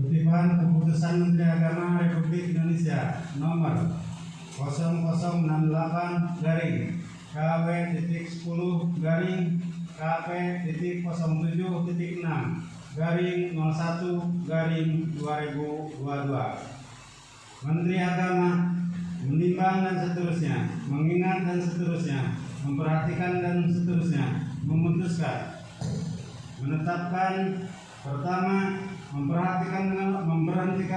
Kutipan Keputusan Menteri Agama Republik Indonesia Nomor 00-10-10-KW.10.6/01/2022. Menteri Agama menimbang dan seterusnya, mengingat dan seterusnya, memperhatikan dan seterusnya, memutuskan, menetapkan. Pertama, memberhentikan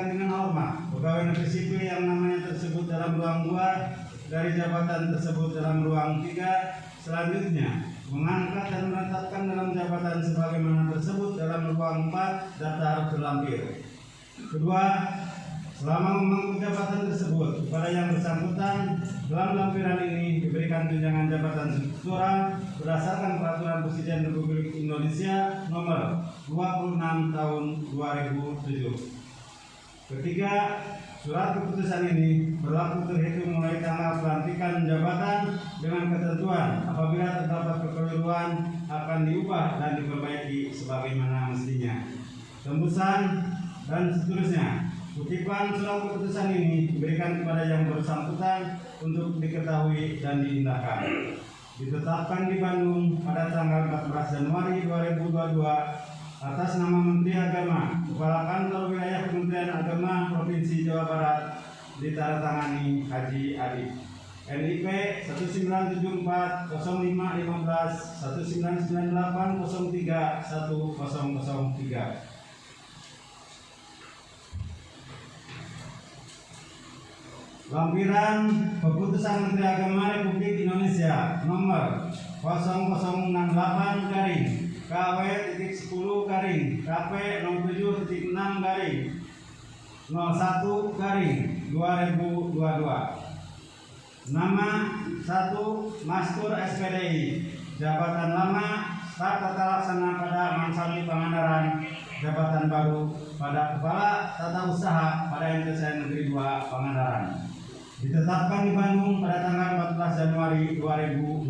dengan hormat pegawai negeri sipil yang namanya tersebut dalam ruang 2 dari jabatan tersebut dalam ruang 3. Selanjutnya, mengangkat dan menetapkan dalam jabatan sebagaimana tersebut dalam ruang 4 daftar terlampir. Kedua, selama memangku jabatan tersebut kepada yang bersangkutan dalam lampiran ini diberikan tunjangan jabatan struktural berdasarkan Peraturan Presiden Republik Indonesia Nomor 26 Tahun 2007. Ketiga, surat keputusan ini berlaku terhitung mulai tanggal pelantikan jabatan dengan ketentuan apabila terdapat kekeliruan akan diubah dan diperbaiki sebagaimana mestinya. Tembusan dan seterusnya. Kutipan surat keputusan ini diberikan kepada yang bersangkutan untuk diketahui dan diindahkan. Ditetapkan di Bandung pada tanggal 14 Januari 2022 atas nama Menteri Agama, Kepala Kantor Wilayah Kementerian Agama Provinsi Jawa Barat, ditandatangani Haji Adi. NIP 1974 0515 1998 03 1003. Lampiran Keputusan Menteri Agama Republik Indonesia Nomor 00-KW.10-KP-07-6-01-2022. Nama 1. Mastur SPDI. Jabatan lama staf tata laksana pada Mangsali Pangandaran. Jabatan baru pada Kepala Tata Usaha pada MTSN Negeri 2 Pangandaran. Ditetapkan di Bandung pada tanggal 14 Januari 2022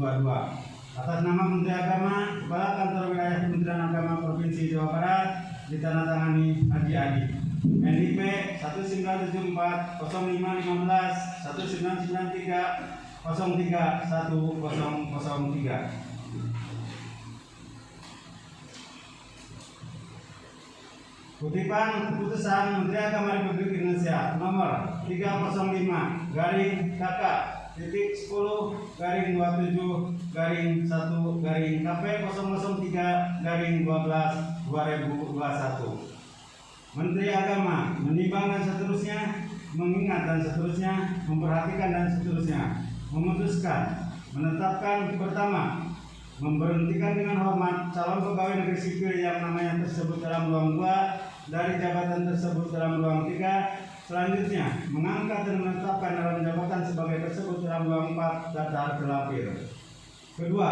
atas nama Menteri Agama, Kepala Kantor Wilayah Kementerian Agama Provinsi Jawa Barat, ditandatangani Haji Adi. NIP 1974 0515 1993 03 1003. Kutipan Keputusan Menteri Agama Republik Indonesia Nomor 305-KP-10-21-KP-003-12-2021. Menteri Agama menimbang dan seterusnya, mengingat dan seterusnya, memperhatikan dan seterusnya, memutuskan, menetapkan. Pertama, memberhentikan dengan hormat calon pegawai negeri sipil yang namanya tersebut dalam ruang 2 dari jabatan tersebut dalam ruang 3. Selanjutnya, mengangkat dan menetapkan dalam jabatan sebagai tersebut dalam ruang 4 daftar terlampir. Kedua,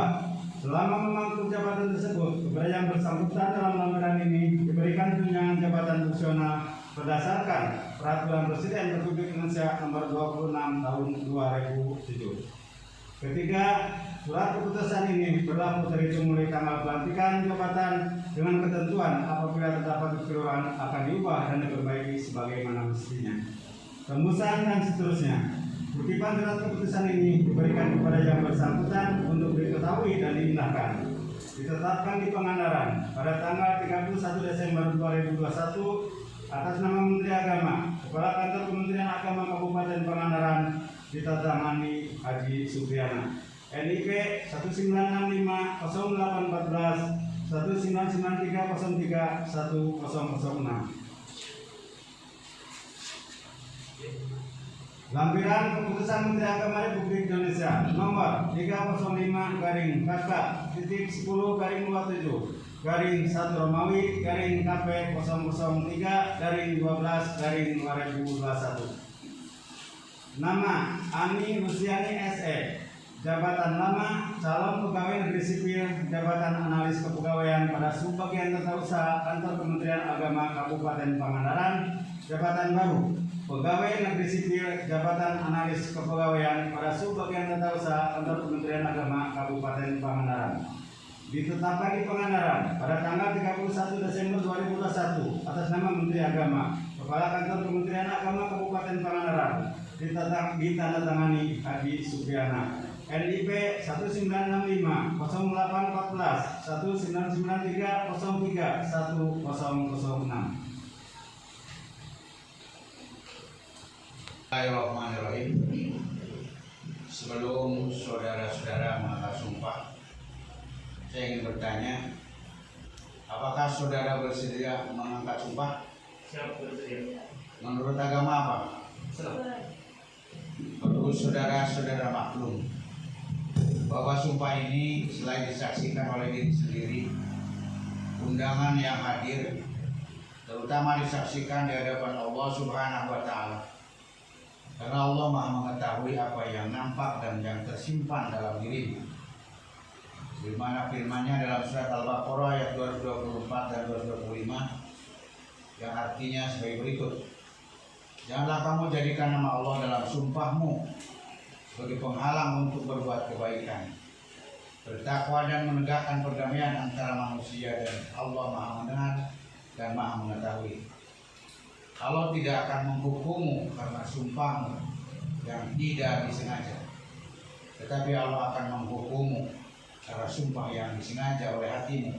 selama memangku jabatan tersebut kepada yang bersangkutan dalam lampiran ini diberikan tunjangan jabatan fungsional berdasarkan Peraturan Presiden Republik Indonesia Nomor 26 Tahun 2007. Ketiga, surat keputusan ini berlaku terhitung mulai tanggal pelantikan jabatan dengan ketentuan apabila terdapat kekeliruan akan diubah dan diperbaiki sebagaimana mestinya. Tembusan dan seterusnya. Kutipan surat keputusan ini diberikan kepada yang bersangkutan untuk diketahui dan diindahkan. Ditetapkan di Pangandaran pada tanggal 31 Desember 2021 atas nama Menteri Agama, Kepala Kantor Kementerian Agama Kabupaten Pangandaran, ditandatangani Haji Supriyana. NIP 1965 0814 1993 03 1006. Lampiran Keputusan Menteri Agama Republik Indonesia Nomor 305-KP-10-27-1 Romawi KP003-12-2021. Nama Ani Luciani SE. Jabatan lama calon pegawai negeri sipil, jabatan analis kepegawaian pada Subbagian Tata Usaha Kantor Kementerian Agama Kabupaten Pangandaran. Jabatan baru pegawai negeri sipil, jabatan analis kepegawaian pada Subbagian Tata Usaha Kantor Kementerian Agama Kabupaten Pangandaran. ditetapkan di Pangandaran pada tanggal 31 Desember 2021 atas nama Menteri Agama, Kepala Kantor Kementerian Agama Kabupaten Pangandaran, ditandatangani Adi Supriyana. NIP 1965 0814 1993 03 1006. Bismillahirrahmanirrahim. Sebelum saudara-saudara mengambil sumpah, saya ingin bertanya, apakah saudara bersedia mengangkat sumpah? Siap, bersedia. Menurut agama apa? Siap. Perlu saudara-saudara maklum bahwa sumpah ini selain disaksikan oleh diri sendiri, undangan yang hadir terutama disaksikan di hadapan Allah Subhanahu wa Ta'ala. Karena Allah Maha mengetahui apa yang nampak dan yang tersimpan dalam dirimu. Di mana firman-Nya dalam surat Al-Baqarah ayat 224 dan 225 yang artinya sebagai berikut. Janganlah kamu jadikan nama Allah dalam sumpahmu sebagai penghalang untuk berbuat kebaikan, bertakwa dan menegakkan perdamaian antara manusia dan Allah Maha mendengar dan Maha mengetahui. Allah tidak akan menghukummu karena sumpahmu yang tidak disengaja, tetapi Allah akan menghukummu karena sumpah yang disengaja oleh hatimu,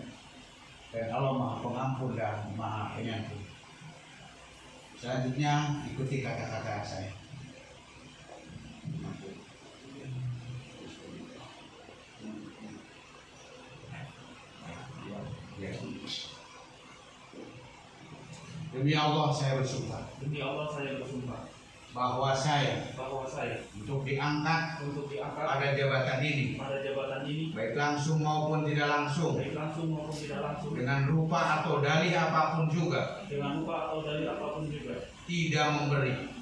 dan Allah Maha Pengampun dan Maha Penyantun. Selanjutnya ikuti kata-kata saya. Demi Allah saya bersumpah. Demi Allah saya bersumpah Bahwa saya untuk diangkat pada jabatan ini, baik langsung maupun tidak langsung, dengan rupa atau dalih apapun juga, tidak memberi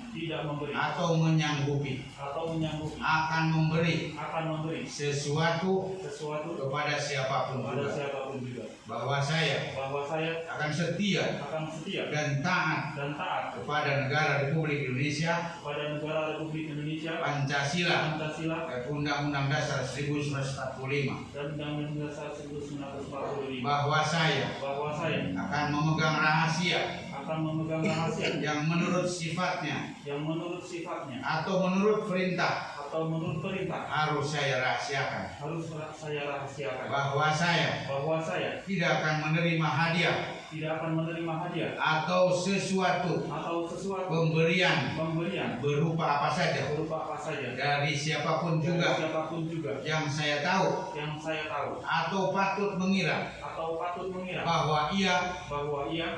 atau menyanggupi akan memberi sesuatu kepada siapapun juga, bahwa saya akan setia dan taat kepada negara Republik Indonesia, Pancasila dan Undang-Undang Dasar 1945, bahwa saya akan memegang rahasia yang menurut sifatnya atau menurut perintah harus saya rahasiakan, bahwa saya tidak akan menerima hadiah atau sesuatu pemberian berupa apa saja dari siapapun juga yang saya tahu atau patut mengira bahwa ia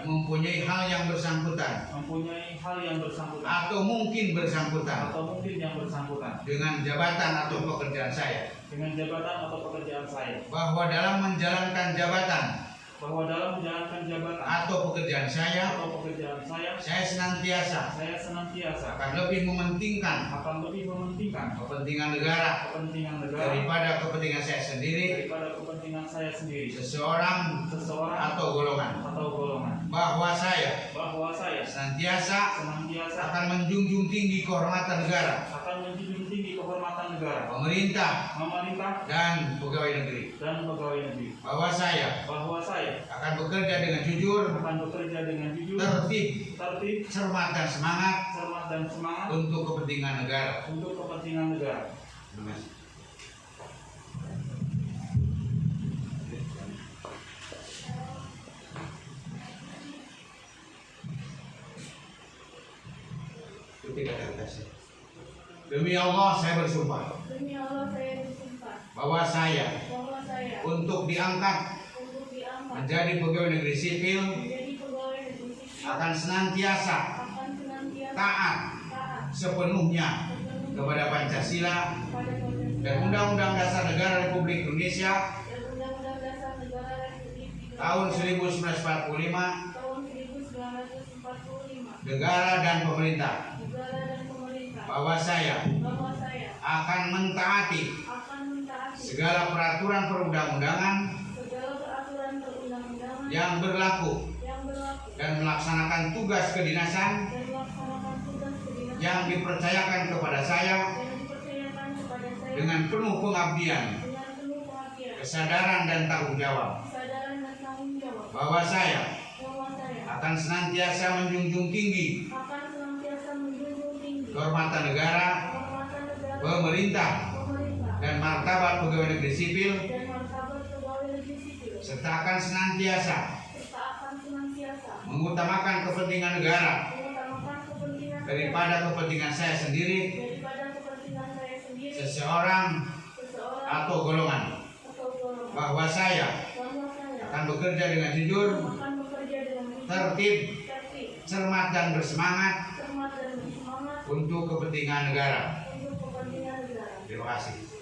mempunyai hal yang bersangkutan atau mungkin bersangkutan dengan jabatan atau pekerjaan saya, bahwa dalam menjalankan jabatan atau pekerjaan saya senantiasa akan lebih mementingkan kepentingan negara daripada kepentingan saya sendiri, seseorang atau golongan, bahwa saya senantiasa akan menjunjung tinggi kehormatan negara, pemerintah dan pegawai negeri, bahwa saya akan bekerja dengan jujur, tertib, cermat dan semangat untuk kepentingan negara. Terima kasih. Demi Allah saya bersumpah bahwa saya untuk diangkat menjadi pegawai negeri sipil akan senantiasa taat sepenuhnya kepada Pancasila dan Undang-Undang Dasar Negara Republik Indonesia tahun 1945, negara dan pemerintah, bahwa saya akan mentaati segala peraturan perundang-undangan yang berlaku dan melaksanakan tugas kedinasan yang dipercayakan kepada saya dengan penuh pengabdian kesadaran dan tanggung jawab kesadaran dan tanggung jawab bahwa saya bahwa saya akan senantiasa menjunjung tinggi akan senantiasa menjunjung tinggi kehormatan negara, kehormatan negara, pemerintah, pemerintah, dan martabat pegawai negeri sipil, dan martabat pegawai negeri sipil, serta akan senantiasa serta akan senantiasa mengutamakan kepentingan negara mengutamakan kepentingan daripada kepentingan saya sendiri, daripada kepentingan saya sendiri, seseorang, seseorang atau golongan. atau golongan. Bahwa saya Bahwa saya akan bekerja dengan jujur, akan bekerja dengan jujur, tertib, tertib, cermat, dan bersemangat cermat dan bersemangat untuk kepentingan negara. untuk kepentingan negara. Terima kasih.